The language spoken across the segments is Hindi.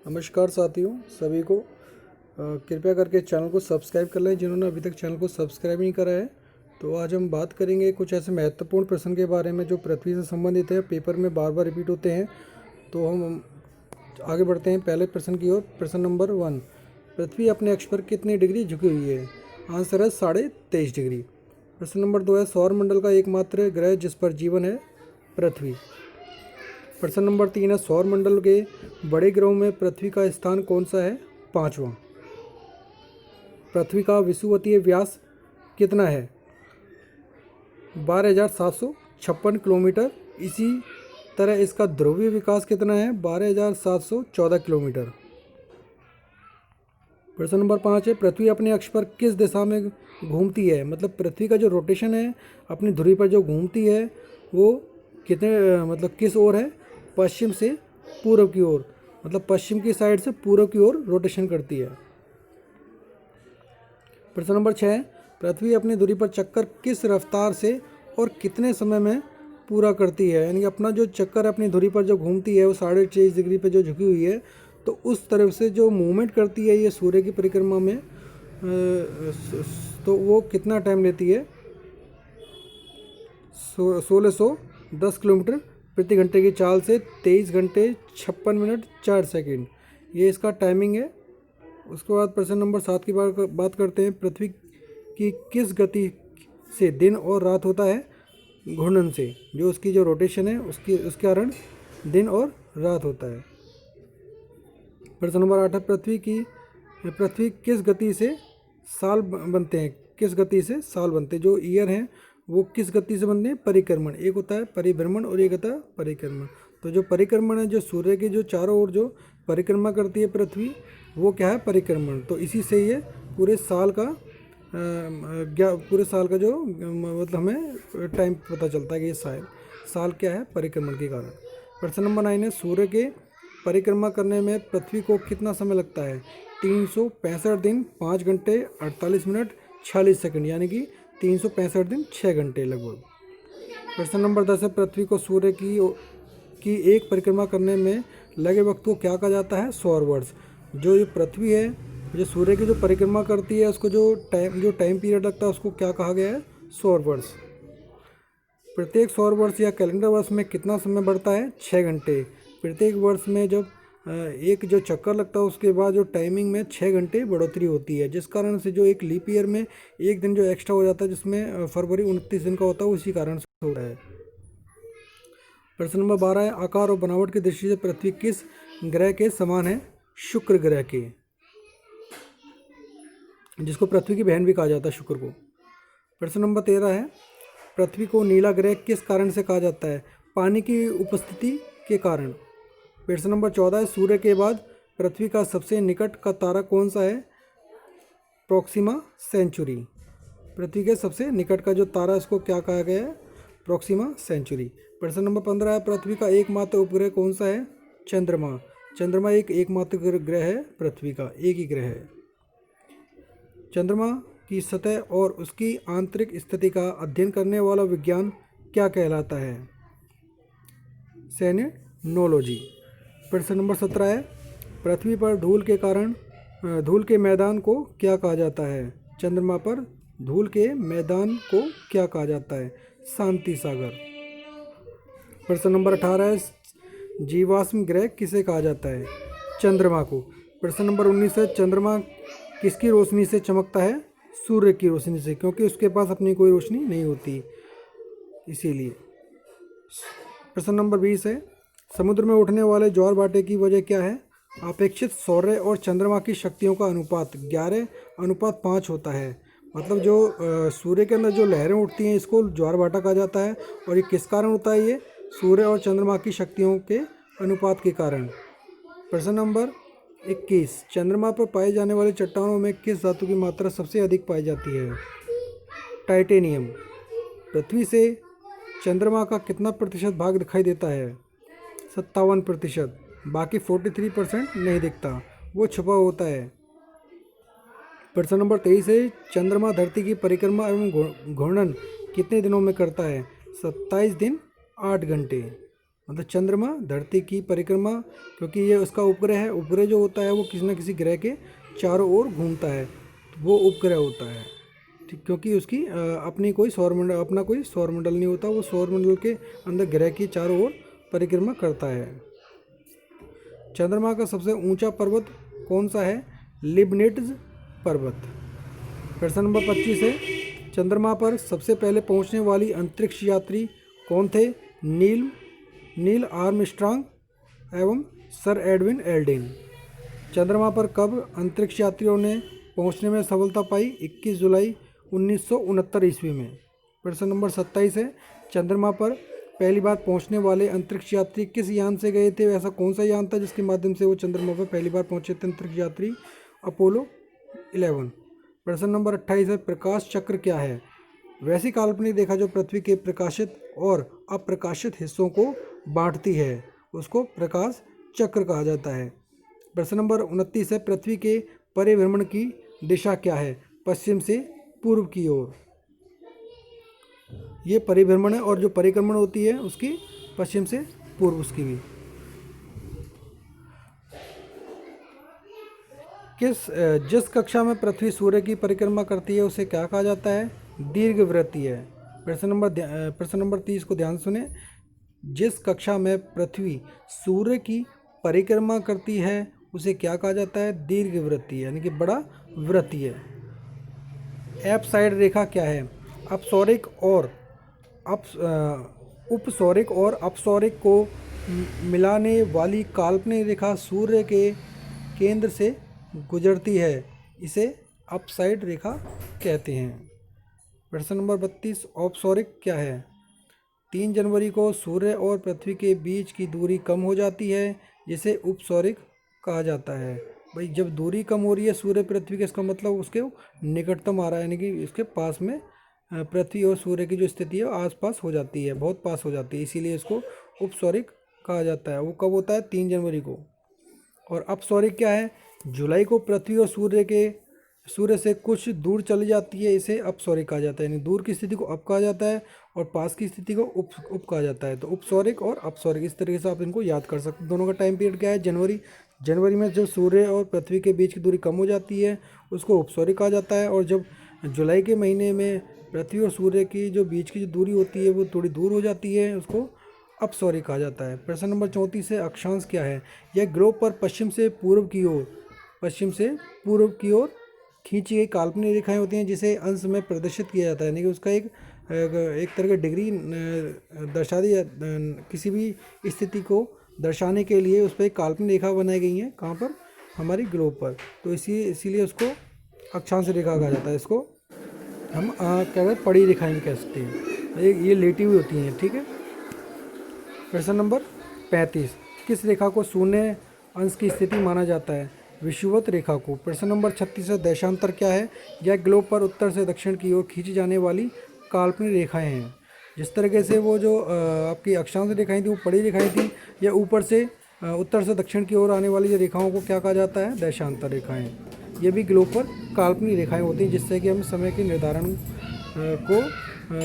नमस्कार साथियों सभी को कृपया करके चैनल को सब्सक्राइब कर लें जिन्होंने अभी तक चैनल को सब्सक्राइब नहीं करा है। तो आज हम बात करेंगे कुछ ऐसे महत्वपूर्ण प्रश्न के बारे में जो पृथ्वी से संबंधित है, पेपर में बार बार रिपीट होते हैं। तो हम आगे बढ़ते हैं पहले प्रश्न की ओर। प्रश्न नंबर 1, पृथ्वी अपने अक्ष पर कितनी डिग्री झुकी हुई है? आंसर है 23.5 डिग्री। प्रश्न नंबर 2 है, सौरमंडल का एकमात्र ग्रह जिस पर जीवन है पृथ्वी। प्रश्न नंबर 3 है, सौरमंडल के बड़े ग्रहों में पृथ्वी का स्थान कौन सा है? 5वां। पृथ्वी का विषुवतीय व्यास कितना है? 12,756 किलोमीटर। इसी तरह इसका ध्रुवीय विकास कितना है? 12,714 किलोमीटर। प्रश्न नंबर 5 है, पृथ्वी अपने अक्ष पर किस दिशा में घूमती है? मतलब पृथ्वी का जो रोटेशन है अपनी धुरी पर जो घूमती है वो कितने किस ओर है? पश्चिम से पूर्व की ओर, मतलब पश्चिम की साइड से पूर्व की ओर रोटेशन करती है। प्रश्न नंबर 6, पृथ्वी अपनी धुरी पर चक्कर किस रफ्तार से और कितने समय में पूरा करती है? यानी कि अपना जो चक्कर अपनी धुरी पर जो घूमती है वो 23.5 डिग्री पर जो झुकी हुई है, तो उस तरफ से जो मूवमेंट करती है ये सूर्य की परिक्रमा में, तो वो कितना टाइम लेती है? 1610 किलोमीटर प्रति घंटे की चाल से 23 घंटे 56 मिनट 4 सेकंड, ये इसका टाइमिंग है। उसके बाद प्रश्न नंबर 7 की बात करते हैं, पृथ्वी की किस गति से दिन और रात होता है? घूर्णन से, जो उसकी जो रोटेशन है उसके कारण दिन और रात होता है। प्रश्न नंबर 8 है, पृथ्वी किस गति से साल बनते हैं? किस गति से साल बनते हैं? जो ईयर हैं वो किस गति से बनते हैं? परिक्रमण। एक होता है परिभ्रमण और एक होता है परिक्रमण। तो जो परिक्रमण है, जो सूर्य के जो चारों ओर जो परिक्रमा करती है पृथ्वी, वो क्या है? परिक्रमण। तो इसी से ये पूरे साल का जो मतलब हमें टाइम पता चलता है कि ये साल क्या है? परिक्रमण के कारण। प्रश्न नंबर 9 है, सूर्य के परिक्रमा करने में पृथ्वी को कितना समय लगता है? 365 दिन 5 घंटे 48 मिनट 46 सेकंड, यानी कि 365 दिन 6 घंटे लगभग। प्रश्न नंबर 10 है, पृथ्वी को सूर्य की एक परिक्रमा करने में लगे वक्त को क्या कहा जाता है? सौर वर्ष। जो ये पृथ्वी है जो सूर्य की जो परिक्रमा करती है उसको जो टाइम पीरियड लगता है उसको क्या कहा गया है? सौर वर्ष। प्रत्येक सौर वर्ष या कैलेंडर वर्ष में कितना समय बढ़ता है? 6 घंटे। प्रत्येक वर्ष में जब एक जो चक्कर लगता है उसके बाद जो टाइमिंग में 6 घंटे बढ़ोतरी होती है, जिस कारण से जो एक लीप ईयर में एक दिन जो एक्स्ट्रा हो जाता है, जिसमें फरवरी 29 दिन का होता है, उसी कारण से हो रहा है। प्रश्न नंबर 12 है, आकार और बनावट की दृष्टि से पृथ्वी किस ग्रह के समान है? शुक्र ग्रह के, जिसको पृथ्वी की बहन भी कहा जाता है, शुक्र को। प्रश्न नंबर 13 है, पृथ्वी को नीला ग्रह किस कारण से कहा जाता है? पानी की उपस्थिति के कारण। प्रश्न नंबर 14 है, सूर्य के बाद पृथ्वी का सबसे निकट का तारा कौन सा है? Proxima Centauri. पृथ्वी के सबसे निकट का जो तारा है उसको क्या कहा गया है? Proxima Centauri. प्रश्न नंबर 15 है, पृथ्वी का एकमात्र उपग्रह कौन सा है? चंद्रमा। चंद्रमा एकमात्र ग्रह है पृथ्वी का, एक ही ग्रह है। चंद्रमा की सतह और उसकी आंतरिक स्थिति का अध्ययन करने वाला विज्ञान क्या कहलाता है? सेलेनोलॉजी। प्रश्न नंबर 17 है, पृथ्वी पर धूल के मैदान को क्या कहा जाता है? चंद्रमा पर धूल के मैदान को क्या कहा जाता है? शांति सागर। प्रश्न नंबर 18 है, जीवाश्म ग्रह किसे कहा जाता है? चंद्रमा को। प्रश्न नंबर 19 है, चंद्रमा किसकी रोशनी से चमकता है? सूर्य की रोशनी से, क्योंकि उसके पास अपनी कोई रोशनी नहीं होती, इसीलिए। प्रश्न नंबर 20 है, समुद्र में उठने वाले ज्वार भाटे की वजह क्या है? अपेक्षित सौर्य और चंद्रमा की शक्तियों का अनुपात 11:5 होता है। मतलब जो सूर्य के अंदर जो लहरें उठती हैं इसको ज्वार भाटा कहा जाता है, और ये किस कारण होता है? ये सूर्य और चंद्रमा की शक्तियों के अनुपात के कारण। प्रश्न नंबर 21, चंद्रमा पर पाए जाने वाली चट्टानों में किस धातु की मात्रा सबसे अधिक पाई जाती है? टाइटेनियम। पृथ्वी से चंद्रमा का कितना प्रतिशत भाग दिखाई देता है? 57%। बाकी 43% नहीं दिखता, वो छुपा होता है। प्रश्न नंबर 23 है, चंद्रमा धरती की परिक्रमा एवं घूर्णन कितने दिनों में करता है? 27 दिन 8 घंटे। मतलब चंद्रमा धरती की परिक्रमा, क्योंकि ये उसका उपग्रह है, उपग्रह जो होता है वो किसी न किसी ग्रह के चारों ओर घूमता है, तो वो उपग्रह होता है। ठीक, क्योंकि उसकी अपनी कोई सौरमंडल, अपना कोई सौरमंडल नहीं होता, वो सौरमंडल के अंदर ग्रह की चारों ओर परिक्रमा करता है। चंद्रमा का सबसे ऊंचा पर्वत कौन सा है? लिबनिट्ज पर्वत। प्रश्न नंबर 25 है, चंद्रमा पर सबसे पहले पहुंचने वाली अंतरिक्ष यात्री कौन थे? नील आर्मस्ट्रांग एवं सर एडविन एल्ड्रिन। चंद्रमा पर कब अंतरिक्ष यात्रियों ने पहुंचने में सफलता पाई? 21 जुलाई 1969 ईस्वी में। प्रश्न नंबर 27 है, चंद्रमा पर पहली बार पहुंचने वाले अंतरिक्ष यात्री किस यान से गए थे? ऐसा कौन सा यान था जिसके माध्यम से वो चंद्रमा पर पहली बार पहुंचे थे अंतरिक्ष यात्री? अपोलो 11। प्रश्न नंबर 28 है, प्रकाश चक्र क्या है? वैसी काल्पनिक रेखा जो पृथ्वी के प्रकाशित और अप्रकाशित हिस्सों को बांटती है, उसको प्रकाश चक्र कहा जाता है। प्रश्न नंबर 29 है, पृथ्वी के परिभ्रमण की दिशा क्या है? पश्चिम से पूर्व की ओर। ये परिभ्रमण है, और जो परिक्रमण होती है उसकी पश्चिम से पूर्व उसकी भी। जिस कक्षा में पृथ्वी सूर्य की परिक्रमा करती है उसे क्या कहा जाता है? दीर्घवृत्तीय है। प्रश्न नंबर 30 को ध्यान सुने। जिस कक्षा में पृथ्वी सूर्य की परिक्रमा करती है उसे क्या कहा जाता है? दीर्घवृत्तीय, यानी कि बड़ा वृत्तीय। एप साइड रेखा क्या है? अपसौरिक और उपसौरिक और अपसौरिक को मिलाने वाली काल्पनिक रेखा सूर्य के केंद्र से गुजरती है, इसे अपसाइड रेखा कहते हैं। प्रश्न नंबर 32, औपसौरिक क्या है? 3 जनवरी को सूर्य और पृथ्वी के बीच की दूरी कम हो जाती है, जिसे उपसौरिक कहा जाता है। भाई जब दूरी कम हो रही है सूर्य पृथ्वी के, इसका मतलब उसके निकटतम आ रहा है, यानी कि इसके पास में पृथ्वी और सूर्य की जो स्थिति है आसपास हो जाती है, बहुत पास हो जाती है, इसीलिए इसको उपसौरिक कहा जाता है। वो कब होता है? 3 जनवरी को। और अपसौरिक क्या है? जुलाई को पृथ्वी और सूर्य से कुछ दूर चली जाती है, इसे अपसौरिक कहा जाता है। यानी दूर की स्थिति को अप कहा जाता है और पास की स्थिति को उप कहा जाता है। तो उपसौरिक और अपसौरिक, इस तरीके से आप इनको याद कर सकते हैं। दोनों का टाइम पीरियड क्या है? जनवरी में जब सूर्य और पृथ्वी के बीच की दूरी कम हो जाती है उसको उपसौरिक कहा जाता है, और जब जुलाई के महीने में पृथ्वी और सूर्य की जो बीच की जो दूरी होती है वो थोड़ी दूर हो जाती है, उसको अपसौरिक कहा जाता है। प्रश्न नंबर 34 है, अक्षांश क्या है? यह ग्लोब पर पश्चिम से पूर्व की ओर खींची गई काल्पनिक रेखाएं होती हैं, जिसे अंश में प्रदर्शित किया जाता है, यानी कि उसका एक तरह का डिग्री दर्शा दी, किसी भी स्थिति को दर्शाने के लिए उस पर एक काल्पनिक रेखा बनाई गई है। कहाँ पर? हमारी ग्लोब पर। तो इसीलिए उसको अक्षांश रेखा कहा जाता है। इसको हम क्या कहते हैं? पड़ी रेखाएं भी कह सकते हैं, ये लेटी हुई होती हैं। ठीक है। प्रश्न नंबर 35, किस रेखा को शून्य अंश की स्थिति माना जाता है? विषुवत रेखा को। प्रश्न नंबर 36 है, देशांतर क्या है? यह ग्लोब पर उत्तर से दक्षिण की ओर खींची जाने वाली काल्पनिक रेखाएं हैं। जिस तरीके से वो जो आपकी अक्षांश रेखाएं थी वो पड़ी रेखाएं थी, या ऊपर से उत्तर से दक्षिण की ओर आने वाली जो रेखाओं को क्या कहा जाता है? देशांतर रेखाएं। ये भी ग्लोब पर काल्पनिक रेखाएं होती हैं, जिससे कि हम समय के निर्धारण को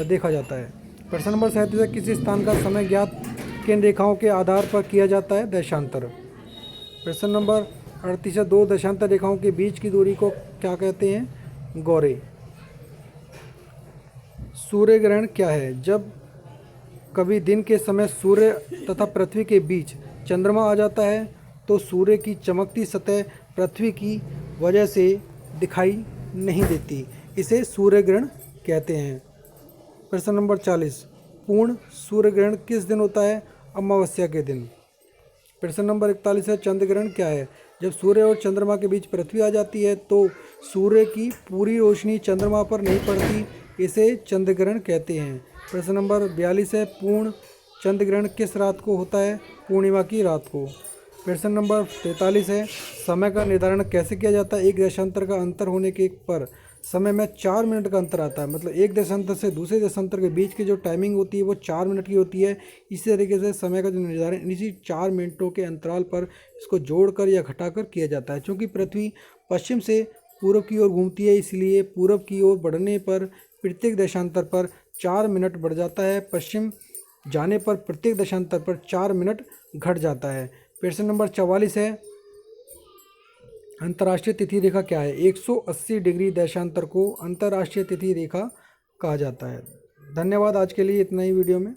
देखा जाता है। प्रश्न नंबर 37 है, किसी स्थान का समय ज्ञात किन रेखाओं के आधार पर किया जाता है? देशांतर। प्रश्न नंबर 38 है, 2 देशांतर रेखाओं के बीच की दूरी को क्या कहते हैं? गौरे। सूर्य ग्रहण क्या है? जब कभी दिन के समय सूर्य तथा पृथ्वी के बीच चंद्रमा आ जाता है तो सूर्य की चमकती सतह पृथ्वी की वजह से दिखाई नहीं देती, इसे सूर्य ग्रहण कहते हैं। प्रश्न नंबर 40, पूर्ण सूर्य ग्रहण किस दिन होता है? अमावस्या के दिन। प्रश्न नंबर 41 है, चंद्र ग्रहण क्या है? जब सूर्य और चंद्रमा के बीच पृथ्वी आ जाती है तो सूर्य की पूरी रोशनी चंद्रमा पर नहीं पड़ती, इसे चंद्र ग्रहण कहते हैं। प्रश्न नंबर 42 है, पूर्ण चंद्र ग्रहण किस रात को होता है? पूर्णिमा की रात को। प्रश्न नंबर 43 है, समय का निर्धारण कैसे किया जाता है? एक देशांतर का अंतर होने के पर समय में 4 मिनट का अंतर आता है, मतलब एक देशांतर से दूसरे देशांतर के बीच की जो टाइमिंग होती है वो 4 मिनट की होती है। इसी तरीके से समय का जो निर्धारण इसी 4 मिनटों के अंतराल पर इसको जोड़कर या घटाकर किया जाता है। चूँकि पृथ्वी पश्चिम से पूर्व की ओर घूमती है, इसलिए पूर्व की ओर बढ़ने पर प्रत्येक देशांतर पर 4 मिनट बढ़ जाता है। पश्चिम जाने पर प्रत्येक देशांतर पर 4 मिनट घट जाता है। प्रश्न नंबर 44 है, अंतर्राष्ट्रीय तिथि रेखा क्या है? 180 डिग्री देशांतर को अंतर्राष्ट्रीय तिथि रेखा कहा जाता है। धन्यवाद, आज के लिए इतना ही वीडियो में।